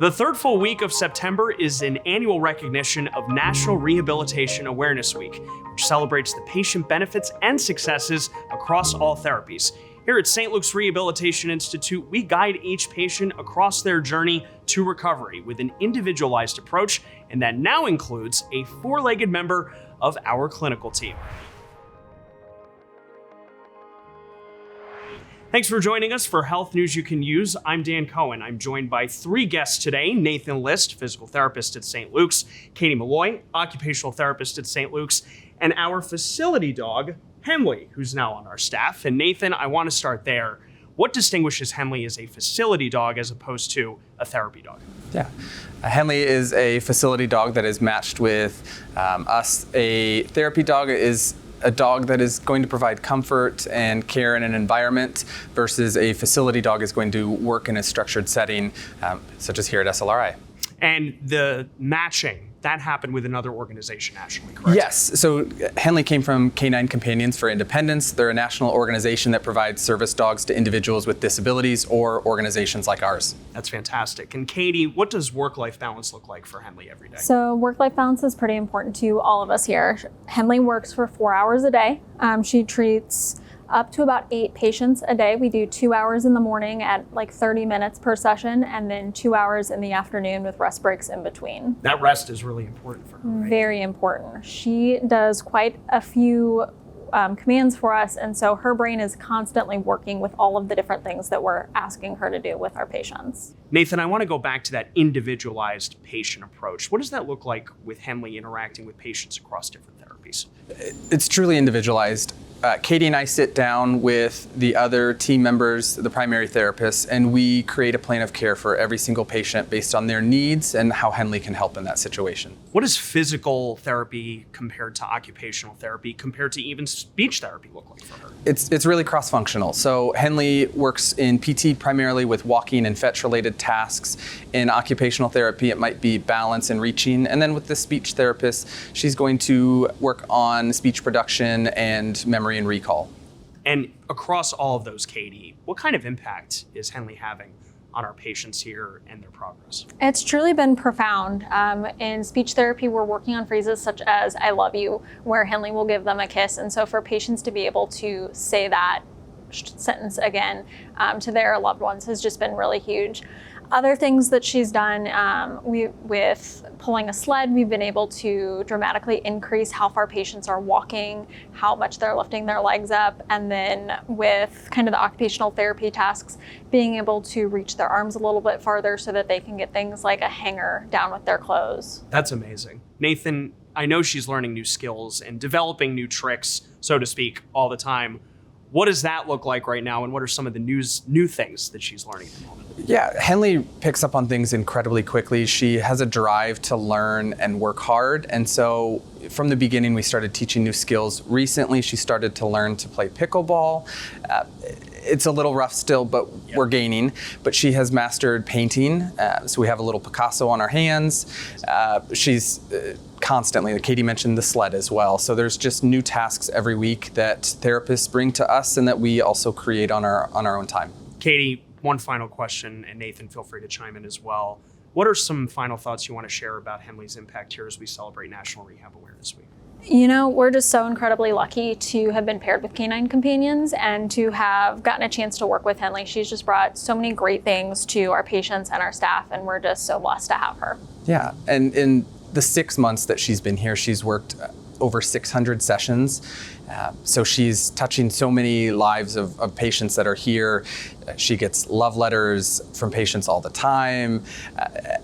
The third full week of September is an annual recognition of National Rehabilitation Awareness Week, which celebrates the patient benefits and successes across all therapies. Here at St. Luke's Rehabilitation Institute, we guide each patient across their journey to recovery with an individualized approach, and that now includes a four-legged member of our clinical team. Thanks for joining us for Health News You Can Use. I'm Dan Cohen. I'm joined by three guests today: Nathan List, physical therapist at St. Luke's; Katie Malloy, occupational therapist at St. Luke's; and our facility dog, Henley, who's now on our staff. And Nathan, I want to start there. What distinguishes Henley as a facility dog as opposed to a therapy dog? Yeah, Henley is a facility dog that is matched with us. A therapy dog is a dog that is going to provide comfort and care in an environment versus a facility dog is going to work in a structured setting, such as here at SLRI. And the matching, that happened with another organization nationally, correct? Yes, so Henley came from Canine Companions for Independence. They're a national organization that provides service dogs to individuals with disabilities or organizations like ours. That's fantastic. And Katie, what does work-life balance look like for Henley every day? So work-life balance is pretty important to all of us here. Henley works for 4 hours a day. She treats up to about 8 patients a day. We do 2 hours in the morning at like 30 minutes per session, and then 2 hours in the afternoon with rest breaks in between. That rest is really important for her, right? Very important. She does quite a few commands for us, and so her brain is constantly working with all of the different things that we're asking her to do with our patients. Nathan, I want to go back to that individualized patient approach. What does that look like with Henley interacting with patients across different therapies? It's truly individualized. Katie and I sit down with the other team members, the primary therapists, and we create a plan of care for every single patient based on their needs and how Henley can help in that situation. What does physical therapy compared to occupational therapy, compared to even speech therapy look like for her? It's really cross-functional. So Henley works in PT primarily with walking and fetch-related tasks. In occupational therapy, it might be balance and reaching. And then with the speech therapist, she's going to work on speech production and memory and recall. And across all of those, Katie, what kind of impact is Henley having on our patients here and their progress? It's truly been profound. In speech therapy, we're working on phrases such as "I love you," where Henley will give them a kiss. And so for patients to be able to say that sentence again to their loved ones has just been really huge. Other things that she's done, with pulling a sled, we've been able to dramatically increase how far patients are walking, how much they're lifting their legs up, and then with kind of the occupational therapy tasks, being able to reach their arms a little bit farther so that they can get things like a hanger down with their clothes. That's amazing. Nathan, I know she's learning new skills and developing new tricks, so to speak, all the time. What does that look like right now, and what are some of the new things that she's learning at the moment? Yeah, Henley picks up on things incredibly quickly. She has a drive to learn and work hard, and so from the beginning we started teaching new skills. Recently she started to learn to play pickleball. It's a little rough still, but we're gaining. But she has mastered painting, so we have a little Picasso on our hands. She's constantly, Katie mentioned the sled as well. So there's just new tasks every week that therapists bring to us and that we also create on our own time. Katie, one final question, and Nathan, feel free to chime in as well. What are some final thoughts you want to share about Henley's impact here as we celebrate National Rehab Awareness Week? You know, we're just so incredibly lucky to have been paired with Canine Companions and to have gotten a chance to work with Henley. She's just brought so many great things to our patients and our staff, and we're just so blessed to have her. Yeah, and in the 6 months that she's been here, she's worked over 600 sessions. So she's touching so many lives of patients that are here. She gets love letters from patients all the time.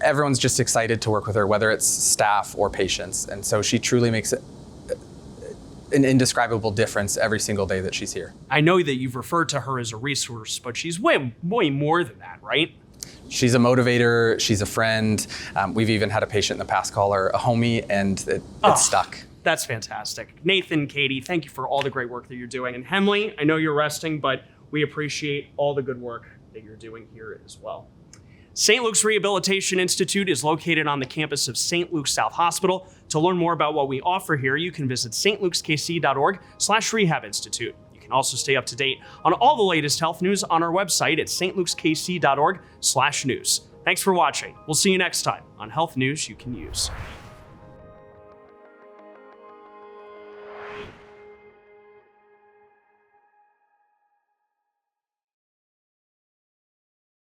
Everyone's just excited to work with her, whether it's staff or patients. And so she truly makes an indescribable difference every single day that she's here. I know that you've referred to her as a resource, but she's way more than that, right? She's a motivator, she's a friend. We've even had a patient in the past call her a homie, and it's stuck. That's fantastic. Nathan, Katie, thank you for all the great work that you're doing. And Henley, I know you're resting, but we appreciate all the good work that you're doing here as well. St. Luke's Rehabilitation Institute is located on the campus of St. Luke's South Hospital. To learn more about what we offer here, you can visit stlukeskc.org/rehabinstitute. You can also stay up to date on all the latest health news on our website at stlukeskc.org/news. Thanks for watching. We'll see you next time on Health News You Can Use.